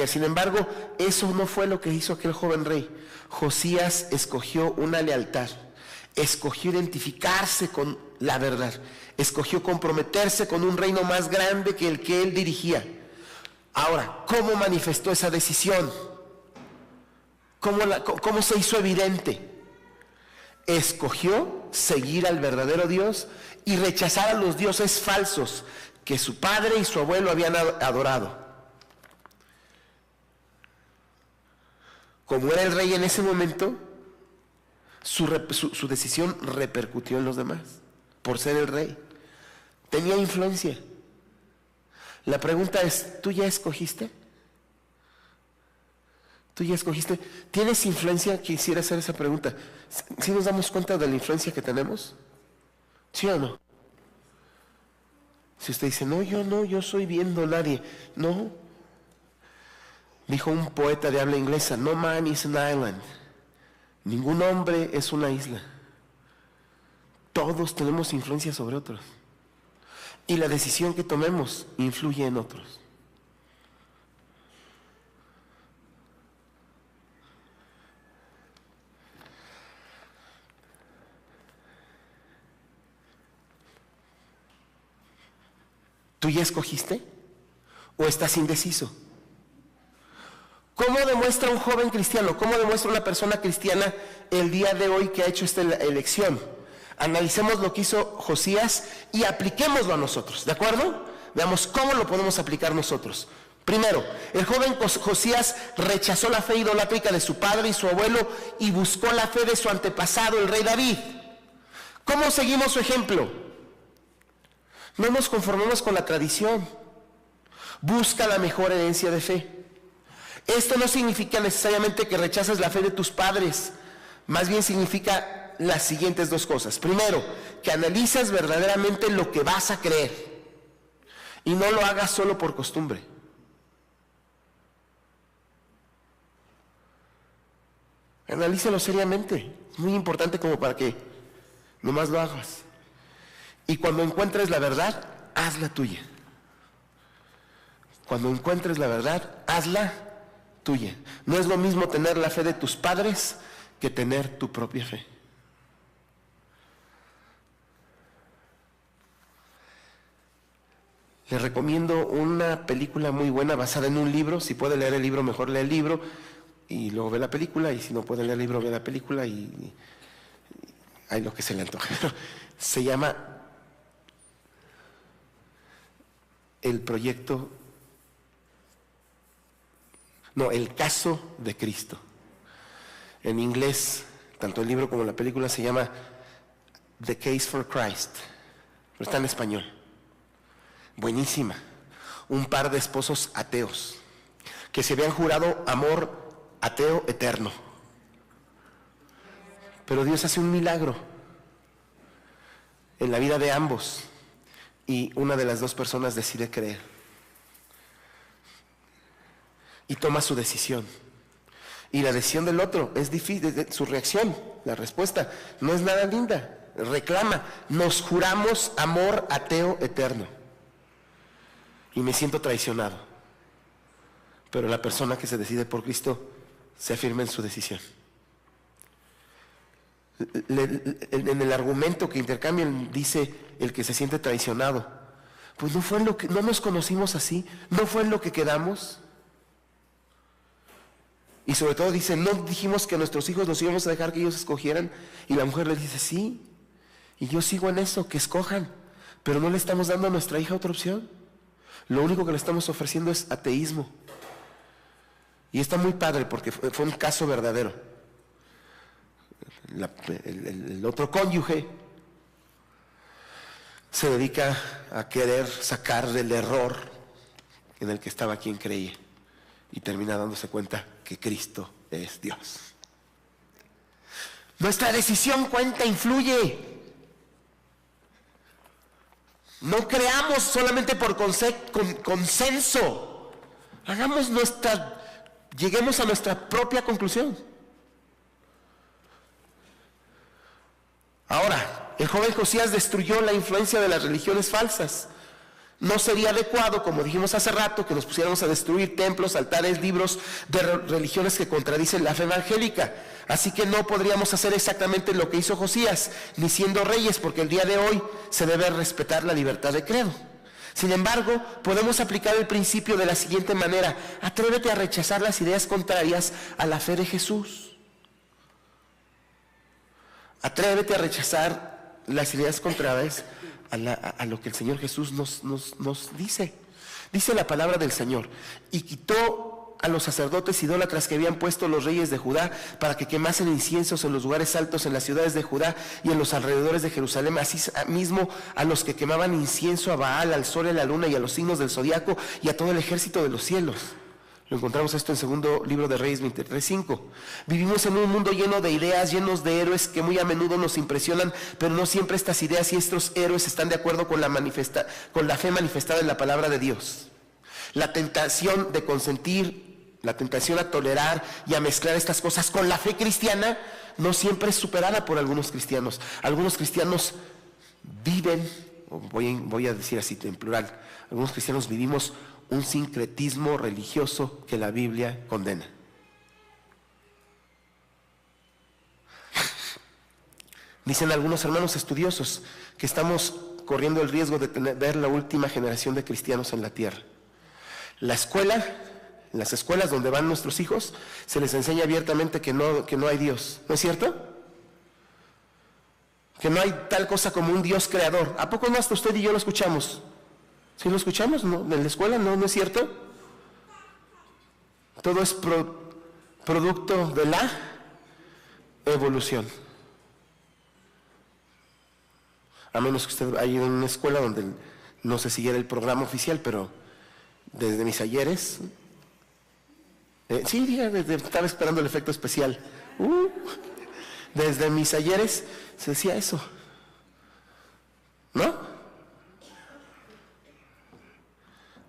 Sin embargo, eso no fue lo que hizo aquel joven rey. Josías escogió una lealtad. Escogió identificarse con la verdad. Escogió comprometerse con un reino más grande que el que él dirigía. Ahora, ¿cómo manifestó esa decisión? ¿Cómo se hizo evidente? Escogió seguir al verdadero Dios y rechazar a los dioses falsos que su padre y su abuelo habían adorado. Como era el rey en ese momento, su decisión repercutió en los demás, por ser el rey. Tenía influencia. La pregunta es, ¿tú ya escogiste? ¿Tú ya escogiste? ¿Tienes influencia? Quisiera hacer esa pregunta. ¿Sí nos damos cuenta de la influencia que tenemos? ¿Sí o no? Si usted dice, no, yo soy bien nadie. No. Dijo un poeta de habla inglesa, no man is an island. Ningún hombre es una isla. Todos tenemos influencia sobre otros. Y la decisión que tomemos influye en otros. ¿Tú ya escogiste? ¿O estás indeciso? ¿Cómo demuestra un joven cristiano? ¿Cómo demuestra una persona cristiana el día de hoy que ha hecho esta elección? Analicemos lo que hizo Josías y apliquémoslo a nosotros, ¿de acuerdo? Veamos cómo lo podemos aplicar nosotros. Primero, el joven Josías rechazó la fe idolátrica de su padre y su abuelo y buscó la fe de su antepasado, el rey David. ¿Cómo seguimos su ejemplo? No nos conformemos con la tradición. Busca la mejor herencia de fe. Esto no significa necesariamente que rechaces la fe de tus padres. Más bien significa las siguientes dos cosas. Primero, que analices verdaderamente lo que vas a creer. Y no lo hagas solo por costumbre. Analízalo seriamente. Es muy importante como para que nomás lo hagas. Y cuando encuentres la verdad, hazla tuya. Cuando encuentres la verdad, hazla tuya. No es lo mismo tener la fe de tus padres que tener tu propia fe. Les recomiendo una película muy buena basada en un libro. Si puede leer el libro, mejor lee el libro y luego ve la película. Y si no puede leer el libro, ve la película y hay lo que se le antoje. Se llama El caso de Cristo. En inglés tanto el libro como la película se llama The Case for Christ, pero está en español. Buenísima. Un par de esposos ateos que se habían jurado amor ateo eterno, pero Dios hace un milagro en la vida de ambos y una de las dos personas decide creer y toma su decisión. Y la decisión del otro es difícil, su reacción, la respuesta no es nada linda. Reclama: nos juramos amor ateo eterno y me siento traicionado. Pero la persona que se decide por Cristo se afirma en su decisión. En el argumento que intercambian dice el que se siente traicionado: pues no fue en lo que, no nos conocimos así, no fue en lo que quedamos. Y sobre todo dice: no dijimos que a nuestros hijos los íbamos a dejar que ellos escogieran. Y la mujer le dice: sí, y yo sigo en eso, que escojan, pero no le estamos dando a nuestra hija otra opción. Lo único que le estamos ofreciendo es ateísmo. Y está muy padre porque fue un caso verdadero. El otro cónyuge se dedica a querer sacar del error en el que estaba quien creía, y termina dándose cuenta que Cristo es Dios. Nuestra decisión cuenta, influye. No creamos solamente por consenso. Lleguemos a nuestra propia conclusión. Ahora, el joven Josías destruyó la influencia de las religiones falsas. No sería adecuado, como dijimos hace rato, que nos pusiéramos a destruir templos, altares, libros de religiones que contradicen la fe evangélica. Así que no podríamos hacer exactamente lo que hizo Josías, ni siendo reyes, porque el día de hoy se debe respetar la libertad de credo. Sin embargo, podemos aplicar el principio de la siguiente manera: atrévete a rechazar las ideas contrarias a la fe de Jesús. Atrévete a rechazar las ideas contrarias a lo que el Señor Jesús nos dice. Dice la palabra del Señor: y quitó a los sacerdotes idólatras que habían puesto los reyes de Judá para que quemasen inciensos en los lugares altos en las ciudades de Judá y en los alrededores de Jerusalén, así mismo a los que quemaban incienso a Baal, al sol y a la luna y a los signos del zodiaco y a todo el ejército de los cielos. Lo encontramos esto en segundo libro de Reyes 23:5. Vivimos en un mundo lleno de ideas, llenos de héroes que muy a menudo nos impresionan, pero no siempre estas ideas y estos héroes están de acuerdo con la fe manifestada en la palabra de Dios. La tentación de consentir, la tentación a tolerar y a mezclar estas cosas con la fe cristiana no siempre es superada por algunos cristianos. Algunos cristianos viven, voy a decir así en plural, algunos cristianos vivimos un sincretismo religioso que la Biblia condena. Dicen algunos hermanos estudiosos que estamos corriendo el riesgo de ver la última generación de cristianos en la tierra. En las escuelas donde van nuestros hijos, se les enseña abiertamente que no hay Dios. ¿No es cierto? Que no hay tal cosa como un Dios creador. ¿A poco no hasta usted y yo lo escuchamos? ¿Sí lo escuchamos? ¿No? ¿En la escuela? ¿No es cierto? Todo es producto de la evolución. A menos que usted haya ido en una escuela donde no se siguiera el programa oficial, pero desde mis ayeres... estaba esperando el efecto especial. Desde mis ayeres se decía eso. ¿No?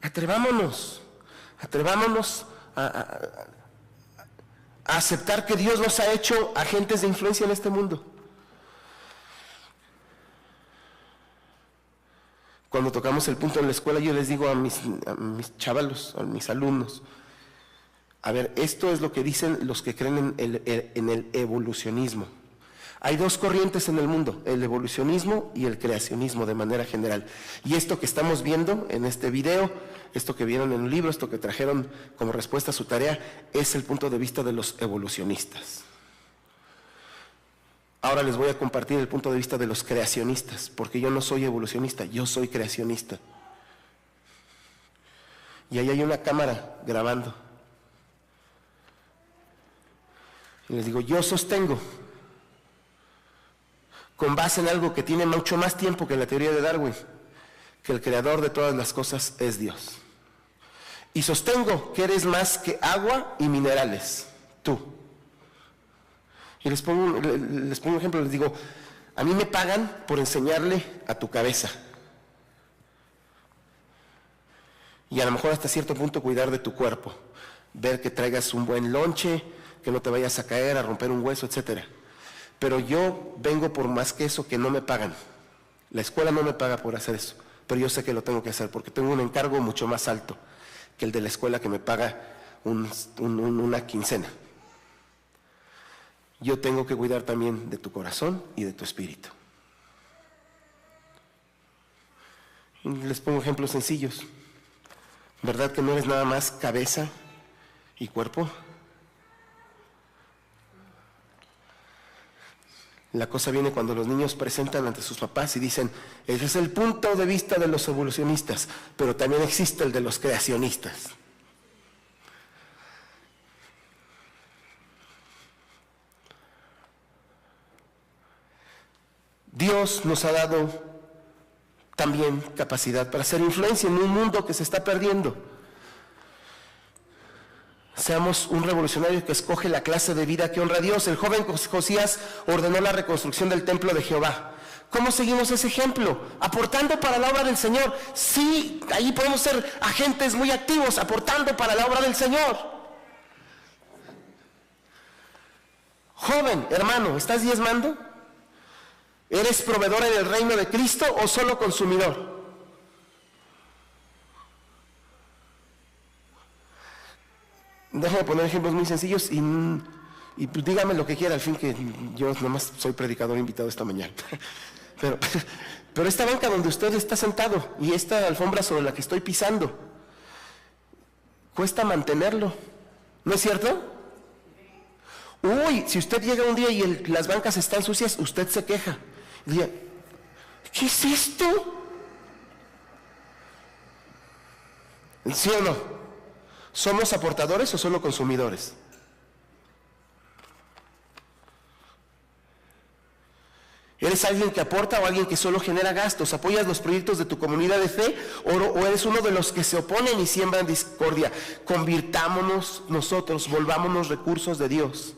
Atrevámonos a aceptar que Dios nos ha hecho agentes de influencia en este mundo. Cuando tocamos el punto en la escuela, yo les digo a mis chavalos, a mis alumnos: a ver, esto es lo que dicen los que creen en el evolucionismo. Hay dos corrientes en el mundo: el evolucionismo y el creacionismo de manera general. Y esto que estamos viendo en este video, esto que vieron en un libro, esto que trajeron como respuesta a su tarea, es el punto de vista de los evolucionistas. Ahora les voy a compartir el punto de vista de los creacionistas, porque yo no soy evolucionista, yo soy creacionista. Y ahí hay una cámara grabando. Y les digo: yo sostengo con base en algo que tiene mucho más tiempo que la teoría de Darwin, que el creador de todas las cosas es Dios. Y sostengo que eres más que agua y minerales, tú. Y les pongo un ejemplo, les digo, a mí me pagan por enseñarle a tu cabeza. Y a lo mejor hasta cierto punto cuidar de tu cuerpo, ver que traigas un buen lonche, que no te vayas a caer, a romper un hueso, etcétera. Pero yo vengo por más que eso, que no me pagan. La escuela no me paga por hacer eso, pero yo sé que lo tengo que hacer porque tengo un encargo mucho más alto que el de la escuela, que me paga una quincena. Yo tengo que cuidar también de tu corazón y de tu espíritu. Les pongo ejemplos sencillos. ¿Verdad que no eres nada más cabeza y cuerpo? La cosa viene cuando los niños presentan ante sus papás y dicen, ese es el punto de vista de los evolucionistas, pero también existe el de los creacionistas. Dios nos ha dado también capacidad para hacer influencia en un mundo que se está perdiendo. Seamos un revolucionario que escoge la clase de vida que honra a Dios. El joven Josías ordenó la reconstrucción del templo de Jehová. ¿Cómo seguimos ese ejemplo? Aportando para la obra del Señor. Sí, ahí podemos ser agentes muy activos, aportando para la obra del Señor. Joven, hermano, ¿estás diezmando? ¿Eres proveedor en el reino de Cristo o solo consumidor? Déjame poner ejemplos muy sencillos y pues dígame lo que quiera, al fin que yo nomás soy predicador invitado esta mañana. Pero esta banca donde usted está sentado y esta alfombra sobre la que estoy pisando, cuesta mantenerlo, ¿no es cierto? Uy, si usted llega un día y las bancas están sucias, usted se queja. Y dice, ¿qué es esto? ¿Sí o no? ¿Somos aportadores o solo consumidores? ¿Eres alguien que aporta o alguien que solo genera gastos? ¿Apoyas los proyectos de tu comunidad de fe o eres uno de los que se oponen y siembran discordia? Convirtámonos nosotros, volvámonos recursos de Dios.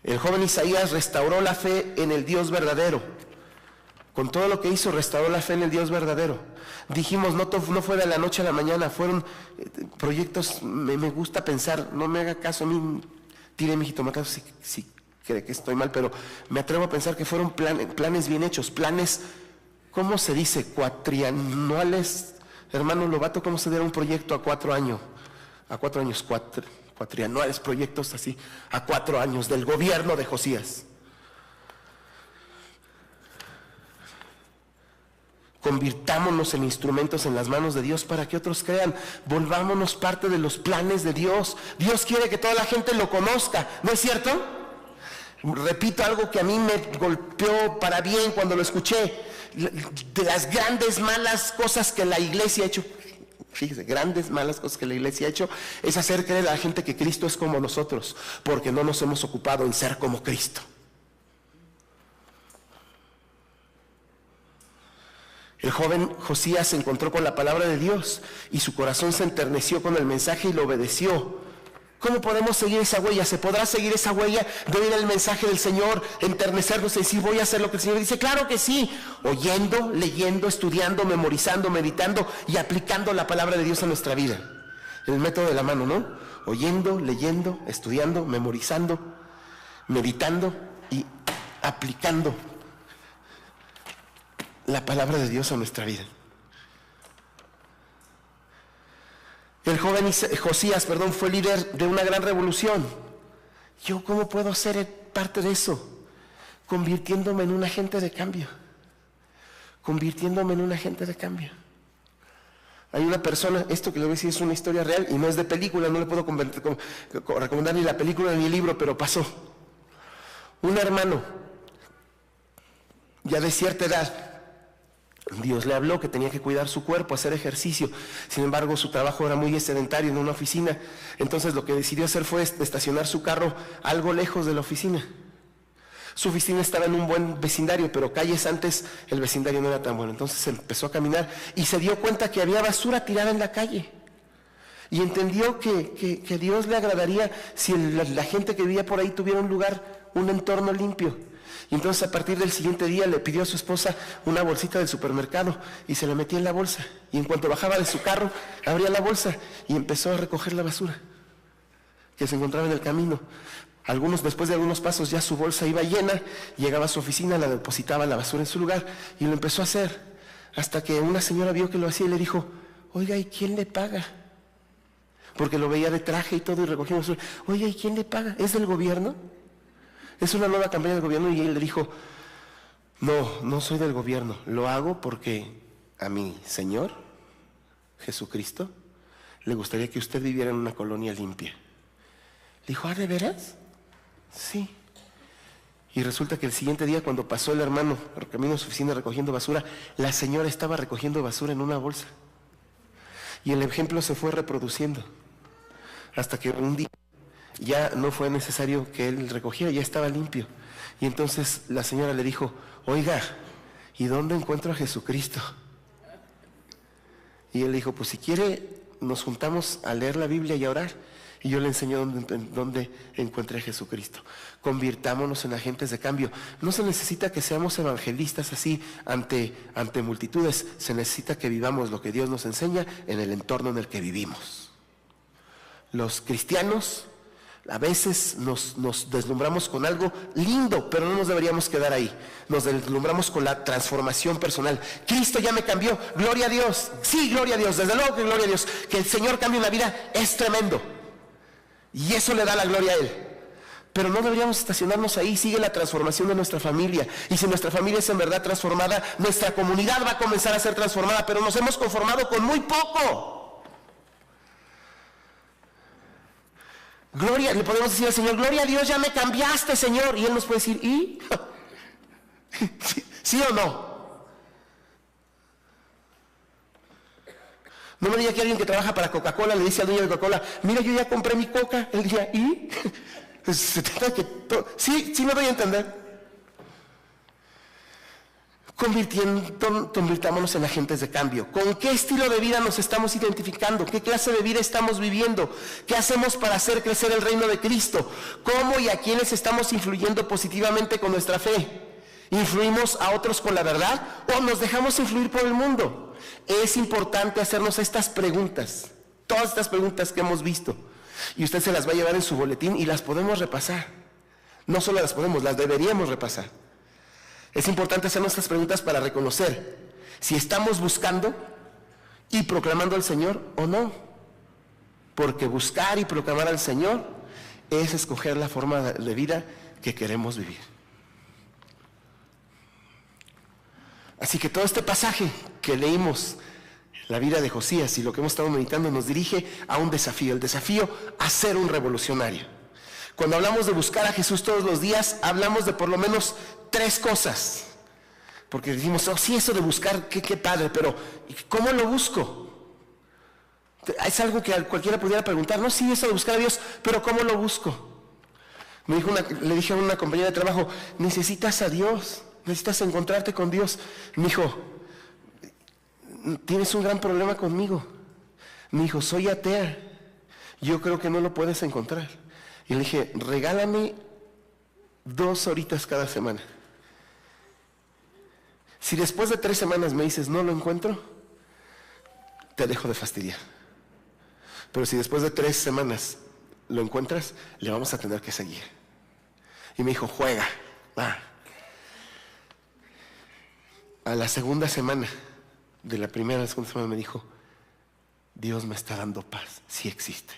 El joven Isaías restauró la fe en el Dios verdadero. Con todo lo que hizo, restauró la fe en el Dios verdadero. Dijimos, no fue de la noche a la mañana, fueron proyectos, me gusta pensar, no me haga caso a mí, tire mi jitomatazo si cree que estoy mal, pero me atrevo a pensar que fueron planes bien hechos, planes, ¿cómo se dice? Cuatrianuales. Hermano Lobato, ¿cómo se diera un proyecto a 4 años? A 4 años, cuatrianuales, proyectos así, a 4 años del gobierno de Josías. Convirtámonos en instrumentos en las manos de Dios para que otros crean. Volvámonos parte de los planes de Dios. Dios quiere que toda la gente lo conozca, ¿no es cierto? Repito algo que a mí me golpeó para bien cuando lo escuché. De las grandes malas cosas que la iglesia ha hecho, fíjese, grandes malas cosas que la iglesia ha hecho, es hacer creer a la gente que Cristo es como nosotros, porque no nos hemos ocupado en ser como Cristo. El joven Josías se encontró con la palabra de Dios y su corazón se enterneció con el mensaje y lo obedeció. ¿Cómo podemos seguir esa huella? ¿Se podrá seguir esa huella de oír el mensaje del Señor, enternecernos y decir voy a hacer lo que el Señor dice? Claro que sí, oyendo, leyendo, estudiando, memorizando, meditando y aplicando la palabra de Dios a nuestra vida. El método de la mano, ¿no? Oyendo, leyendo, estudiando, memorizando, meditando y aplicando la palabra de Dios a nuestra vida. El joven Josías, fue líder de una gran revolución. ¿Yo cómo puedo ser parte de eso? Convirtiéndome en un agente de cambio. Convirtiéndome en un agente de cambio. Hay una persona, esto que le voy a decir es una historia real y no es de película, no le puedo recomendar ni la película ni el libro, pero pasó. Un hermano, ya de cierta edad, Dios le habló que tenía que cuidar su cuerpo, hacer ejercicio. Sin embargo, su trabajo era muy sedentario en una oficina. Entonces lo que decidió hacer fue estacionar su carro algo lejos de la oficina. Su oficina estaba en un buen vecindario, pero calles antes el vecindario no era tan bueno. Entonces empezó a caminar y se dio cuenta que había basura tirada en la calle. Y entendió que Dios le agradaría si la gente que vivía por ahí tuviera un lugar, un entorno limpio. Y entonces a partir del siguiente día le pidió a su esposa una bolsita del supermercado y se la metía en la bolsa. Y en cuanto bajaba de su carro, abría la bolsa y empezó a recoger la basura que se encontraba en el camino. Después de algunos pasos ya su bolsa iba llena, llegaba a su oficina, la depositaba la basura en su lugar y lo empezó a hacer. Hasta que una señora vio que lo hacía y le dijo, oiga, ¿y quién le paga? Porque lo veía de traje y todo y recogía basura. Oiga, ¿y quién le paga? ¿Es del gobierno? Es una nueva campaña del gobierno. Y él le dijo, no soy del gobierno, lo hago porque a mi Señor Jesucristo le gustaría que usted viviera en una colonia limpia. Le dijo, ¿ah, de veras? Sí. Y resulta que el siguiente día, cuando pasó el hermano camino a su oficina recogiendo basura, la señora estaba recogiendo basura en una bolsa. Y el ejemplo se fue reproduciendo hasta que un día ya no fue necesario que él recogiera, ya estaba limpio. Y entonces la señora le dijo, oiga, ¿y dónde encuentro a Jesucristo? Y él dijo, pues si quiere nos juntamos a leer la Biblia y a orar y yo le enseño dónde encuentre a Jesucristo. Convirtámonos en agentes de cambio. No se necesita que seamos evangelistas así ante multitudes, se necesita que vivamos lo que Dios nos enseña en el entorno en el que vivimos. Los cristianos a veces nos deslumbramos con algo lindo, pero no nos deberíamos quedar ahí. Nos deslumbramos con la transformación personal. Cristo ya me cambió, gloria a Dios. Sí, gloria a Dios, desde luego que gloria a Dios. Que el Señor cambie una vida es tremendo. Y eso le da la gloria a Él. Pero no deberíamos estacionarnos ahí. Sigue la transformación de nuestra familia. Y si nuestra familia es en verdad transformada, nuestra comunidad va a comenzar a ser transformada. Pero nos hemos conformado con muy poco. Gloria, le podemos decir al Señor, gloria a Dios, ya me cambiaste, Señor. Y Él nos puede decir, ¿y? ¿Sí o no? No me diga que alguien que trabaja para Coca-Cola le dice al dueño de Coca-Cola, mira, yo ya compré mi Coca. Él diría, ¿y? Se trata que sí me doy a entender. Convirtámonos en agentes de cambio. ¿Con qué estilo de vida nos estamos identificando? ¿Qué clase de vida estamos viviendo? ¿Qué hacemos para hacer crecer el reino de Cristo? ¿Cómo y a quiénes estamos influyendo positivamente con nuestra fe? ¿Influimos a otros con la verdad o nos dejamos influir por el mundo? Es importante hacernos estas preguntas, todas estas preguntas que hemos visto. Y usted se las va a llevar en su boletín y las podemos repasar. No solo las podemos, las deberíamos repasar. Es importante hacernos estas preguntas para reconocer si estamos buscando y proclamando al Señor o no. Porque buscar y proclamar al Señor es escoger la forma de vida que queremos vivir. Así que todo este pasaje que leímos, la vida de Josías y lo que hemos estado meditando, nos dirige a un desafío, el desafío a ser un revolucionario. Cuando hablamos de buscar a Jesús todos los días, hablamos de por lo menos 3 cosas. Porque decimos, oh, sí, eso de buscar, qué padre, pero ¿cómo lo busco? Es algo que cualquiera pudiera preguntar, no, sí, eso de buscar a Dios, pero ¿cómo lo busco? Le dije a una compañera de trabajo, necesitas a Dios, necesitas encontrarte con Dios. Me dijo, tienes un gran problema conmigo. Me dijo, soy atea, yo creo que no lo puedes encontrar. Y le dije, regálame 2 horitas cada semana. Si después de 3 semanas me dices, no lo encuentro, te dejo de fastidiar. Pero si después de 3 semanas lo encuentras, le vamos a tener que seguir. Y me dijo, juega, va. A la segunda semana, de la primera a la segunda semana me dijo, Dios me está dando paz, sí existe.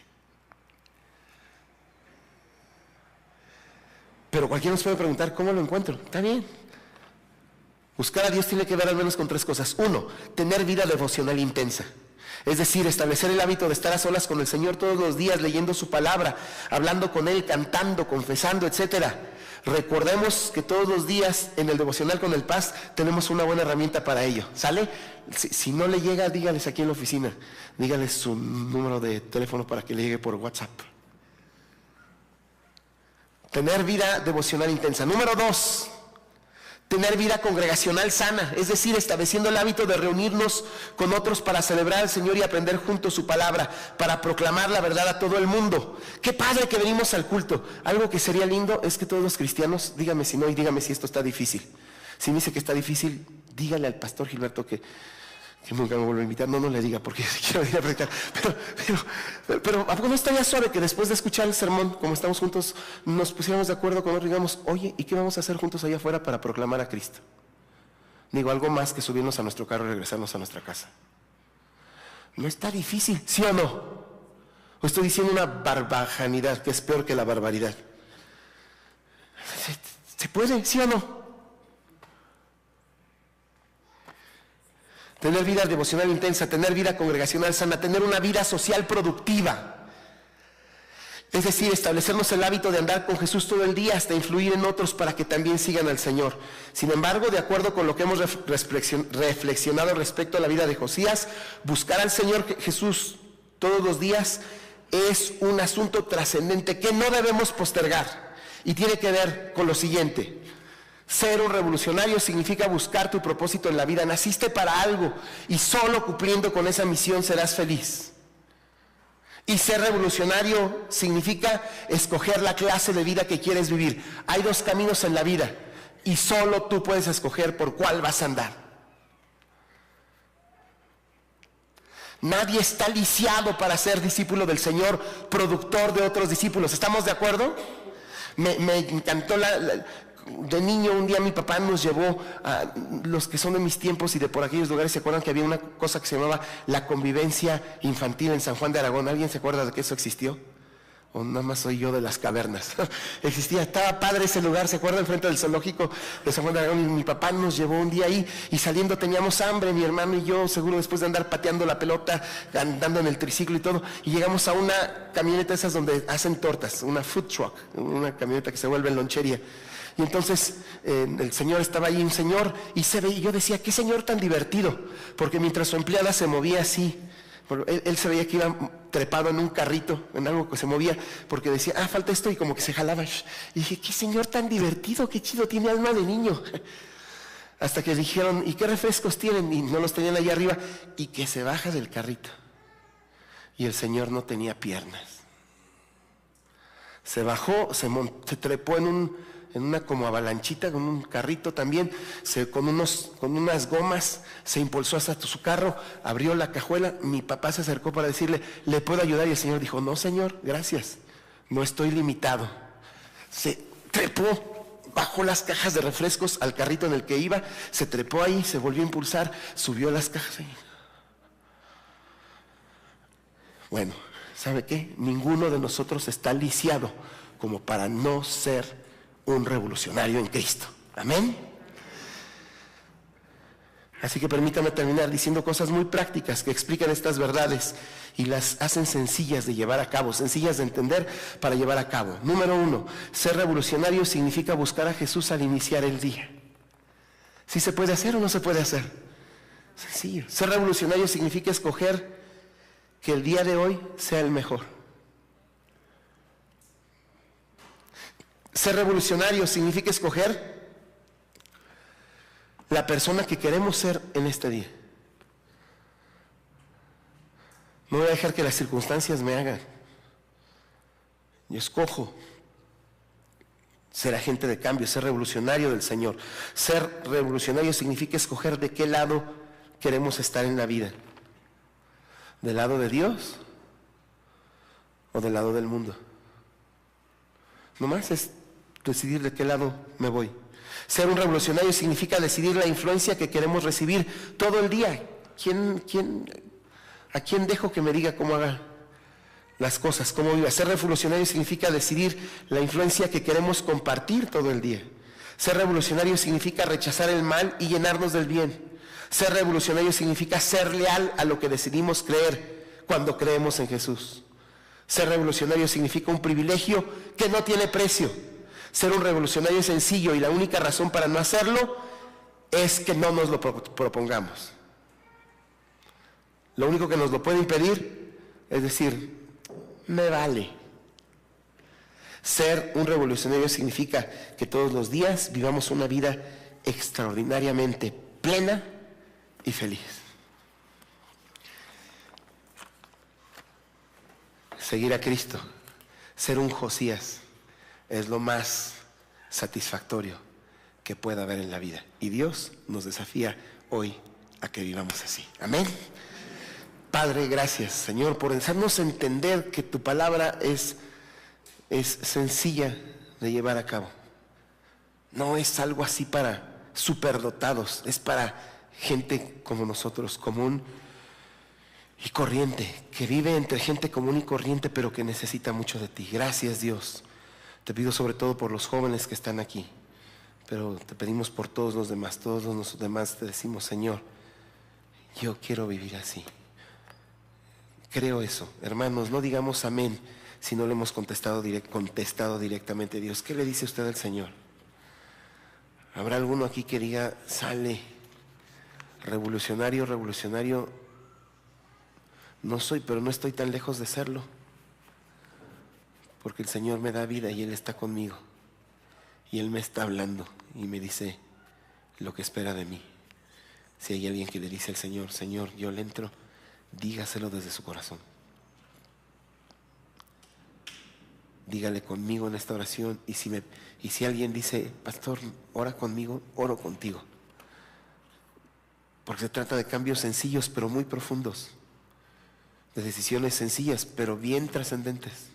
Pero cualquiera nos puede preguntar, ¿cómo lo encuentro? Está bien. Buscar a Dios tiene que ver al menos con 3 cosas. 1, tener vida devocional intensa. Es decir, establecer el hábito de estar a solas con el Señor todos los días, leyendo su palabra, hablando con Él, cantando, confesando, etc. Recordemos que todos los días en el devocional con el Paz tenemos una buena herramienta para ello. ¿Sale? Si no le llega, dígales aquí en la oficina. Dígales su número de teléfono para que le llegue por WhatsApp. Tener vida devocional intensa. Número 2, tener vida congregacional sana, es decir, estableciendo el hábito de reunirnos con otros para celebrar al Señor y aprender juntos su palabra, para proclamar la verdad a todo el mundo. Qué padre que venimos al culto. Algo que sería lindo es que todos los cristianos, dígame si no y dígame si esto está difícil. Si me dice que está difícil, dígale al pastor Gilberto que nunca me vuelva a invitar. No le diga porque quiero ir a predicar. Pero ¿a poco no estaría suave que después de escuchar el sermón, como estamos juntos, nos pusiéramos de acuerdo con otros y digamos, oye, ¿y qué vamos a hacer juntos allá afuera para proclamar a Cristo? Digo, algo más que subirnos a nuestro carro y regresarnos a nuestra casa. No está difícil, ¿sí o no? O estoy diciendo una barbajanidad que es peor que la barbaridad. ¿Se puede, sí o no? Tener vida devocional intensa, tener vida congregacional sana, tener una vida social productiva. Es decir, establecernos el hábito de andar con Jesús todo el día hasta influir en otros para que también sigan al Señor. Sin embargo, de acuerdo con lo que hemos reflexionado respecto a la vida de Josías, buscar al Señor Jesús todos los días es un asunto trascendente que no debemos postergar. Y tiene que ver con lo siguiente. Ser un revolucionario significa buscar tu propósito en la vida. Naciste para algo y solo cumpliendo con esa misión serás feliz. Y ser revolucionario significa escoger la clase de vida que quieres vivir. Hay 2 caminos en la vida y solo tú puedes escoger por cuál vas a andar. Nadie está lisiado para ser discípulo del Señor, productor de otros discípulos. ¿Estamos de acuerdo? Me encantó de niño un día mi papá nos llevó a los que son de mis tiempos y de por aquellos lugares. ¿Se acuerdan que había una cosa que se llamaba la convivencia infantil en San Juan de Aragón? ¿Alguien se acuerda de que eso existió? O nada más soy yo de las cavernas. Existía, estaba padre ese lugar. ¿Se acuerdan? Frente del zoológico de San Juan de Aragón. Y mi papá nos llevó un día ahí y saliendo teníamos hambre, mi hermano y yo, seguro después de andar pateando la pelota, andando en el triciclo y todo, y llegamos a una camioneta esas donde hacen tortas, una food truck, una camioneta que se vuelve en lonchería. Y entonces el señor estaba ahí, un señor, y yo decía, qué señor tan divertido, porque mientras su empleada se movía así, él se veía que iba trepado en un carrito, en algo que se movía, porque decía, falta esto, y como que se jalaba. Y dije, qué señor tan divertido, qué chido, tiene alma de niño. Hasta que dijeron, ¿y qué refrescos tienen? Y no los tenían allá arriba, y que se baja del carrito. Y el señor no tenía piernas. Se bajó, se trepó en una como avalanchita, con un carrito también, con unas gomas, se impulsó hasta su carro, abrió la cajuela. Mi papá se acercó para decirle, ¿le puedo ayudar? Y el señor dijo, no señor, gracias, no estoy limitado. Se trepó, bajó las cajas de refrescos al carrito en el que iba, se trepó ahí, se volvió a impulsar, subió las cajas ahí. Bueno, ¿sabe qué? Ninguno de nosotros está lisiado como para no ser un revolucionario en Cristo. Amén. Así que permítame terminar diciendo cosas muy prácticas que explican estas verdades y las hacen sencillas de llevar a cabo, sencillas de entender para llevar a cabo. Número 1, ser revolucionario significa buscar a Jesús al iniciar el día. ¿Sí se puede hacer o no se puede hacer? Sencillo. Ser revolucionario significa escoger que el día de hoy sea el mejor. Ser revolucionario significa escoger la persona que queremos ser en este día. No voy a dejar que las circunstancias me hagan. Yo escojo ser agente de cambio, ser revolucionario del Señor. Ser revolucionario significa escoger de qué lado queremos estar en la vida. ¿Del lado de Dios o del lado del mundo? Nomás es decidir de qué lado me voy. Ser un revolucionario significa decidir la influencia que queremos recibir todo el día. ¿A quién dejo que me diga cómo haga las cosas, cómo viva? Ser revolucionario significa decidir la influencia que queremos compartir todo el día. Ser revolucionario significa rechazar el mal y llenarnos del bien. Ser revolucionario significa ser leal a lo que decidimos creer cuando creemos en Jesús. Ser revolucionario significa un privilegio que no tiene precio. Ser un revolucionario es sencillo y la única razón para no hacerlo es que no nos lo propongamos. Lo único que nos lo puede impedir es decir, me vale. Ser un revolucionario significa que todos los días vivamos una vida extraordinariamente plena y feliz. Seguir a Cristo, ser un Josías, es lo más satisfactorio que pueda haber en la vida. Y Dios nos desafía hoy a que vivamos así. Amén. Padre, gracias, Señor, por hacernos entender que tu palabra es sencilla de llevar a cabo. No es algo así para superdotados, es para gente como nosotros, común y corriente, que vive entre gente común y corriente, pero que necesita mucho de ti. Gracias, Dios. Te pido sobre todo por los jóvenes que están aquí, pero te pedimos por todos los demás. Todos los demás te decimos, Señor, yo quiero vivir así. Creo eso. Hermanos, no digamos amén si no le hemos contestado directamente a Dios. ¿Qué le dice usted al Señor? ¿Habrá alguno aquí que diga, sale, revolucionario, revolucionario? No soy, pero no estoy tan lejos de serlo. Porque el Señor me da vida y Él está conmigo. Y Él me está hablando y me dice lo que espera de mí. Si hay alguien que le dice al Señor, Señor, yo le entro, dígaselo desde su corazón. Dígale conmigo en esta oración. Y si alguien dice, pastor, ora conmigo, oro contigo. Porque se trata de cambios sencillos pero muy profundos. De decisiones sencillas pero bien trascendentes.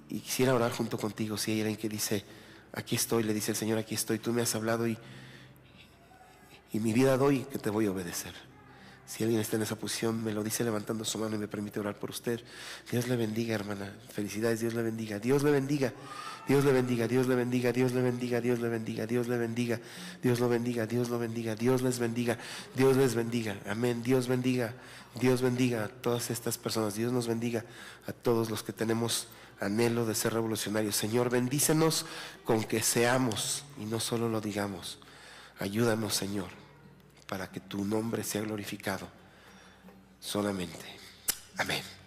Y quisiera orar junto contigo. Si hay alguien que dice, aquí estoy, le dice el Señor, aquí estoy, tú me has hablado y mi vida doy, que te voy a obedecer. Si alguien está en esa posición, me lo dice levantando su mano y me permite orar por usted. Dios le bendiga, hermana. Felicidades, Dios le bendiga. Dios le bendiga. Dios le bendiga, Dios le bendiga, Dios le bendiga, Dios le bendiga, Dios le bendiga, Dios lo bendiga, Dios lo bendiga, Dios les bendiga, Dios les bendiga. Amén. Dios bendiga a todas estas personas. Dios nos bendiga a todos los que tenemos anhelo de ser revolucionarios. Señor, bendícenos con que seamos y no solo lo digamos. Ayúdanos, Señor, para que tu nombre sea glorificado solamente. Amén.